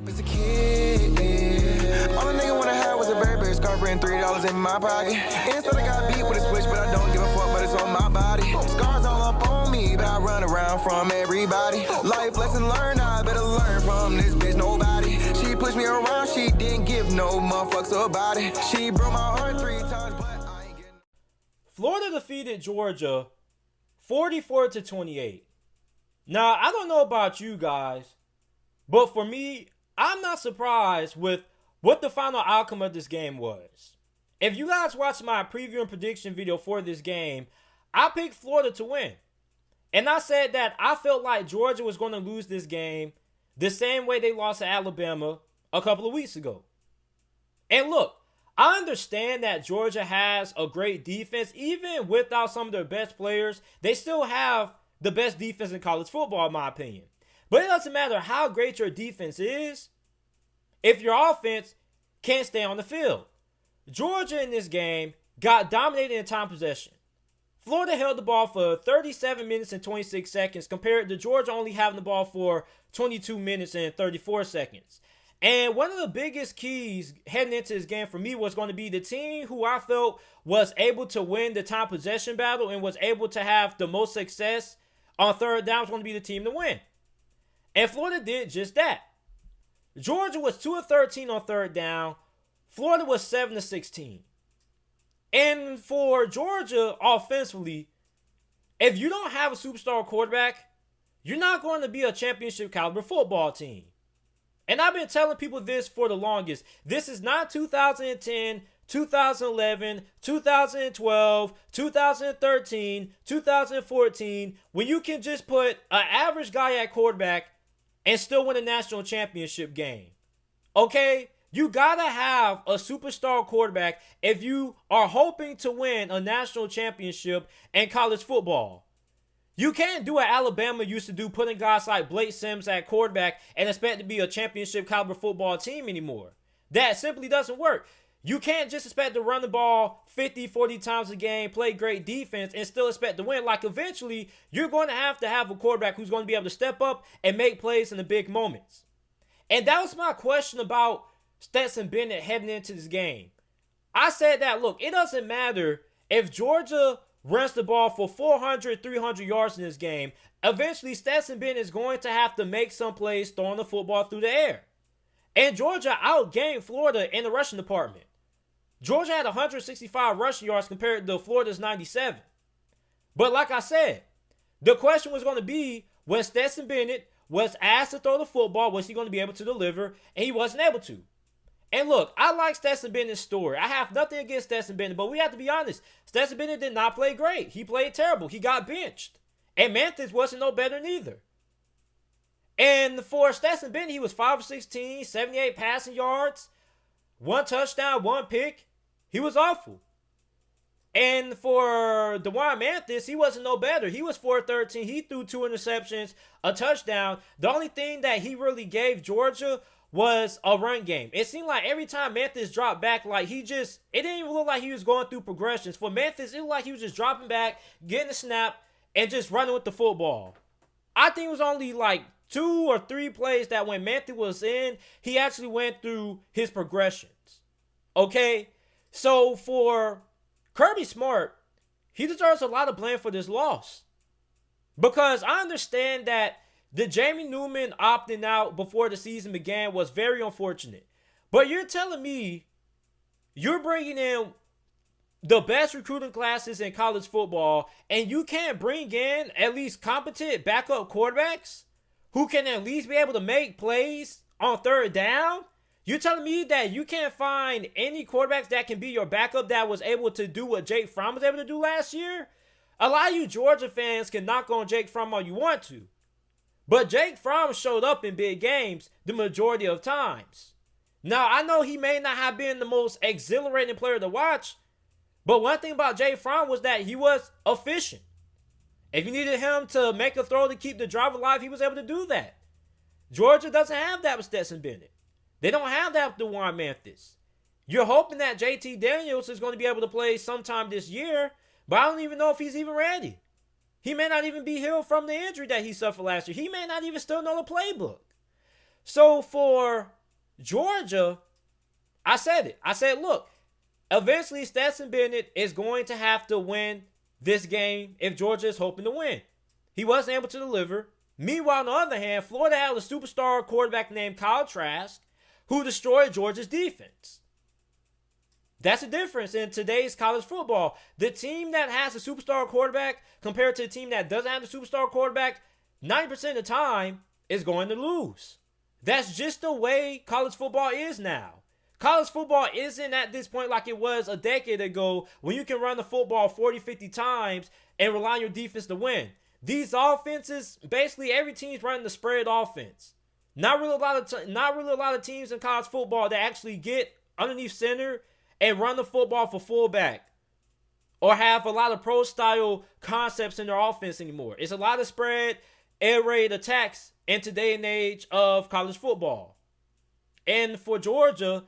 As a kid, all a nigga wanna have was a Burberry scarf and $3 in my pocket. Instead I got beat with a switch, but I don't give a fuck, but it's on my body. Scars all up on me, but I run around from everybody. Life lesson learned, I better learn from this bitch, nobody. She pushed me around, she didn't give no motherfucks about it. She broke my heart 3 times, but I ain't getting... Florida defeated Georgia 44-28. Now, I don't know about you guys, but for me, I'm not surprised with what the final outcome of this game was. If you guys watched my preview and prediction video for this game, I picked Florida to win. And I said that I felt like Georgia was going to lose this game the same way they lost to Alabama a couple of weeks ago. And look, I understand that Georgia has a great defense. Even without some of their best players, they still have the best defense in college football, in my opinion. But it doesn't matter how great your defense is if your offense can't stay on the field. Georgia in this game got dominated in time possession. Florida held the ball for 37 minutes and 26 seconds compared to Georgia only having the ball for 22 minutes and 34 seconds. And one of the biggest keys heading into this game for me was going to be the team who I felt was able to win the time possession battle and was able to have the most success on third down was going to be the team to win. And Florida did just that. Georgia was 2 of 13 on third down. Florida was 7 of 16. And for Georgia offensively, if you don't have a superstar quarterback, you're not going to be a championship caliber football team. And I've been telling people this for the longest. This is not 2010, 2011, 2012, 2013, 2014, when you can just put an average guy at quarterback and still win a national championship game. Okay? You gotta have a superstar quarterback if you are hoping to win a national championship in college football. You can't do what Alabama used to do, putting guys like Blake Sims at quarterback and expect to be a championship caliber football team anymore. That simply doesn't work. You can't just expect to run the ball 50, 40 times a game, play great defense, and still expect to win. Like, eventually, you're going to have a quarterback who's going to be able to step up and make plays in the big moments. And that was my question about Stetson Bennett heading into this game. I said that, look, it doesn't matter if Georgia runs the ball for 400, 300 yards in this game. Eventually, Stetson Bennett is going to have to make some plays throwing the football through the air. And Georgia outgained Florida in the rushing department. Georgia had 165 rushing yards compared to Florida's 97. But like I said, the question was going to be, when Stetson Bennett was asked to throw the football, was he going to be able to deliver? And he wasn't able to. And look, I like Stetson Bennett's story. I have nothing against Stetson Bennett, but we have to be honest. Stetson Bennett did not play great. He played terrible. He got benched. And Mathis wasn't no better neither. And for Stetson Bennett, he was 5 of 16, 78 passing yards, 1 touchdown, 1 pick. He was awful. And for DeJuan Mathis, he wasn't no better. He was 4 of 13. He threw 2 interceptions, a touchdown. The only thing that he really gave Georgia was a run game. It seemed like every time Mathis dropped back, like it didn't even look like he was going through progressions. For Mathis, it looked like he was just dropping back, getting a snap, and just running with the football. I think it was only like 2 or 3 plays that when Mathis was in, he actually went through his progressions. Okay? So for Kirby Smart, he deserves a lot of blame for this loss. Because I understand that the Jamie Newman opting out before the season began was very unfortunate. But you're telling me you're bringing in the best recruiting classes in college football and you can't bring in at least competent backup quarterbacks who can at least be able to make plays on third down? You're telling me that you can't find any quarterbacks that can be your backup that was able to do what Jake Fromm was able to do last year? A lot of you Georgia fans can knock on Jake Fromm all you want to. But Jake Fromm showed up in big games the majority of times. Now, I know he may not have been the most exhilarating player to watch, but one thing about Jake Fromm was that he was efficient. If you needed him to make a throw to keep the drive alive, he was able to do that. Georgia doesn't have that with Stetson Bennett. They don't have that with DeJuan Mathis. You're hoping that JT Daniels is going to be able to play sometime this year, but I don't even know if he's even ready. He may not even be healed from the injury that he suffered last year. He may not even still know the playbook. So for Georgia, I said it. I said, look, eventually Stetson Bennett is going to have to win this game if Georgia is hoping to win. He wasn't able to deliver. Meanwhile, on the other hand, Florida had a superstar quarterback named Kyle Trask who destroyed Georgia's defense. That's the difference in today's college football. The team that has a superstar quarterback compared to the team that doesn't have a superstar quarterback, 90% of the time is going to lose. That's just the way college football is now. College football isn't at this point like it was a decade ago when you can run the football 40, 50 times and rely on your defense to win. These offenses, basically every team's running the spread offense. Not really a lot of teams in college football that actually get underneath center and run the football for fullback or have a lot of pro-style concepts in their offense anymore. It's a lot of spread, air raid attacks in today's and age of college football. And for Georgia,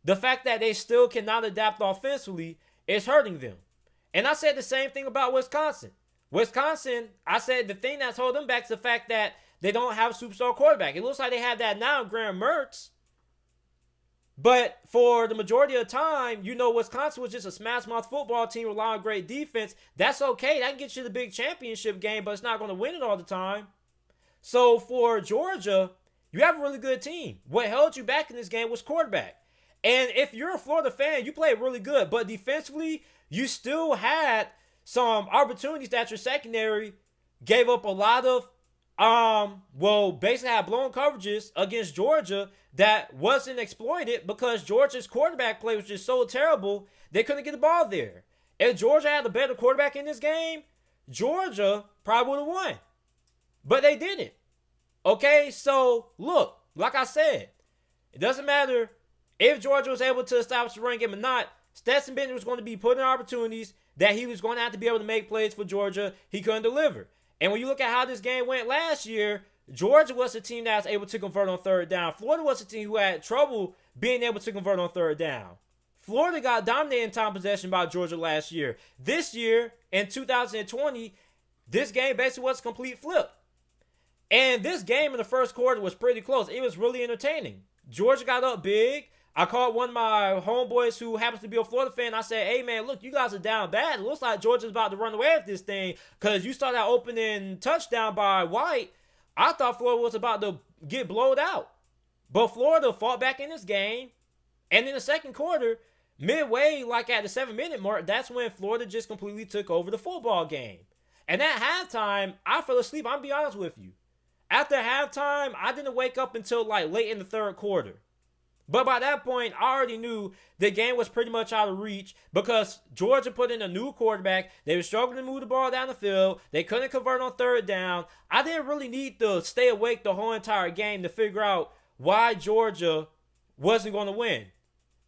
the fact that they still cannot adapt offensively is hurting them. And I said the same thing about Wisconsin. Wisconsin, I said the thing that's holding them back is the fact that they don't have a superstar quarterback. It looks like they have that now in Graham Mertz. But for the majority of the time, Wisconsin was just a smash-mouth football team relying on great defense. That's okay. That can get you the big championship game, but it's not going to win it all the time. So for Georgia, you have a really good team. What held you back in this game was quarterback. And if you're a Florida fan, you played really good. But defensively, you still had some opportunities that your secondary gave up a lot of, basically had blown coverages against Georgia that wasn't exploited because Georgia's quarterback play was just so terrible, they couldn't get the ball there. If Georgia had a better quarterback in this game, Georgia probably would have won. But they didn't. Okay, so look, like I said, it doesn't matter if Georgia was able to establish the run game or not. Stetson Bennett was going to be put in opportunities that he was going to have to be able to make plays for Georgia. He couldn't deliver. And when you look at how this game went last year, Georgia was the team that was able to convert on third down. Florida was the team who had trouble being able to convert on third down. Florida got dominated in time possession by Georgia last year. This year, in 2020, this game basically was a complete flip. And this game in the first quarter was pretty close. It was really entertaining. Georgia got up big. I called one of my homeboys who happens to be a Florida fan. I said, hey, man, look, you guys are down bad. It looks like Georgia's about to run away with this thing because you saw that opening touchdown by White. I thought Florida was about to get blowed out. But Florida fought back in this game. And in the second quarter, midway, like at the 7-minute mark, that's when Florida just completely took over the football game. And at halftime, I fell asleep. I'm going to be honest with you. After halftime, I didn't wake up until like late in the third quarter. But by that point, I already knew the game was pretty much out of reach because Georgia put in a new quarterback. They were struggling to move the ball down the field. They couldn't convert on third down. I didn't really need to stay awake the whole entire game to figure out why Georgia wasn't going to win.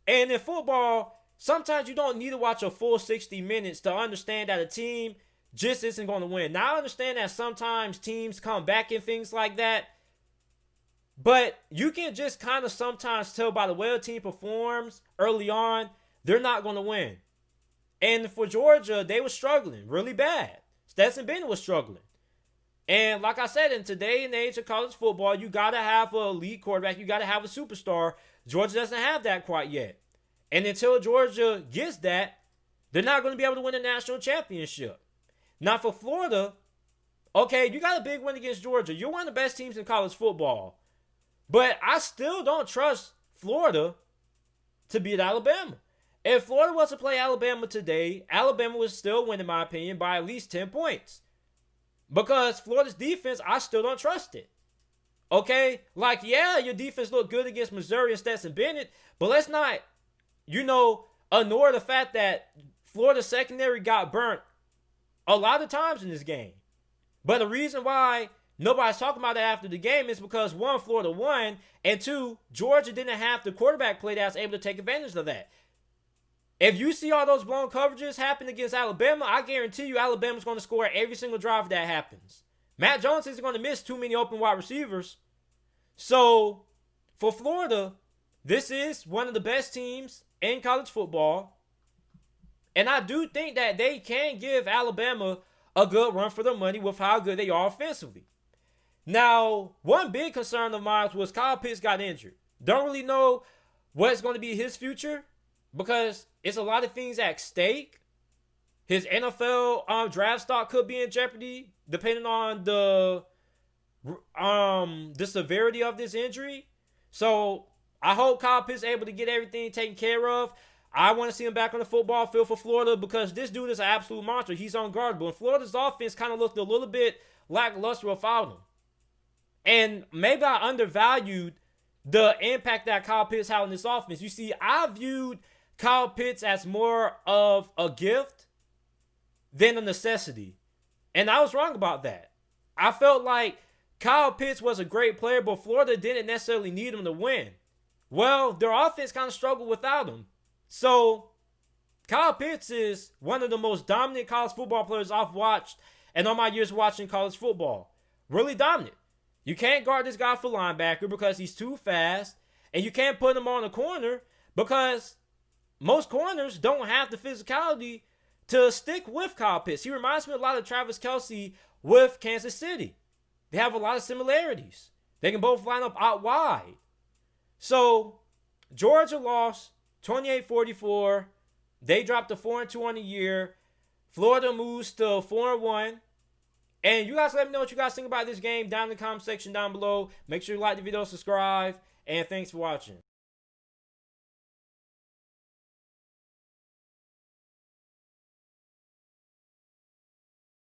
And in football, sometimes you don't need to watch a full 60 minutes to understand that a team just isn't going to win. Now, I understand that sometimes teams come back and things like that. But you can just kind of sometimes tell by the way a team performs early on, they're not going to win. And for Georgia, they were struggling really bad. Stetson Bennett was struggling. And like I said, in today's and age of college football, you got to have an elite quarterback. You got to have a superstar. Georgia doesn't have that quite yet. And until Georgia gets that, they're not going to be able to win a national championship. Now for Florida, okay, you got a big win against Georgia. You're one of the best teams in college football. But I still don't trust Florida to beat Alabama. If Florida was to play Alabama today, Alabama would still win, in my opinion, by at least 10 points. Because Florida's defense, I still don't trust it. Okay? Like, yeah, your defense looked good against Missouri and Stetson Bennett, but let's not, ignore the fact that Florida's secondary got burnt a lot of times in this game. But the reason why nobody's talking about it after the game is because, one, Florida won, and two, Georgia didn't have the quarterback play that's able to take advantage of that. If you see all those blown coverages happen against Alabama, I guarantee you Alabama's going to score every single drive that happens. Matt Jones isn't going to miss too many open wide receivers. So, for Florida, this is one of the best teams in college football. And I do think that they can give Alabama a good run for their money with how good they are offensively. Now, one big concern of mine was Kyle Pitts got injured. Don't really know what's going to be his future because it's a lot of things at stake. His NFL draft stock could be in jeopardy depending on the severity of this injury. So I hope Kyle Pitts is able to get everything taken care of. I want to see him back on the football field for Florida because this dude is an absolute monster. He's unguardable. And Florida's offense kind of looked a little bit lackluster without him. And maybe I undervalued the impact that Kyle Pitts had on this offense. You see, I viewed Kyle Pitts as more of a gift than a necessity. And I was wrong about that. I felt like Kyle Pitts was a great player, but Florida didn't necessarily need him to win. Well, their offense kind of struggled without him. So, Kyle Pitts is one of the most dominant college football players I've watched and all my years watching college football. Really dominant. You can't guard this guy for linebacker because he's too fast, and you can't put him on a corner because most corners don't have the physicality to stick with Kyle Pitts. He reminds me a lot of Travis Kelce with Kansas City. They have a lot of similarities. They can both line up out wide. So, Georgia lost 28-44. They dropped to 4-2 on the year. Florida moves to 4-1. And you guys let me know what you guys think about this game down in the comment section down below. Make sure you like the video, subscribe, and thanks for watching.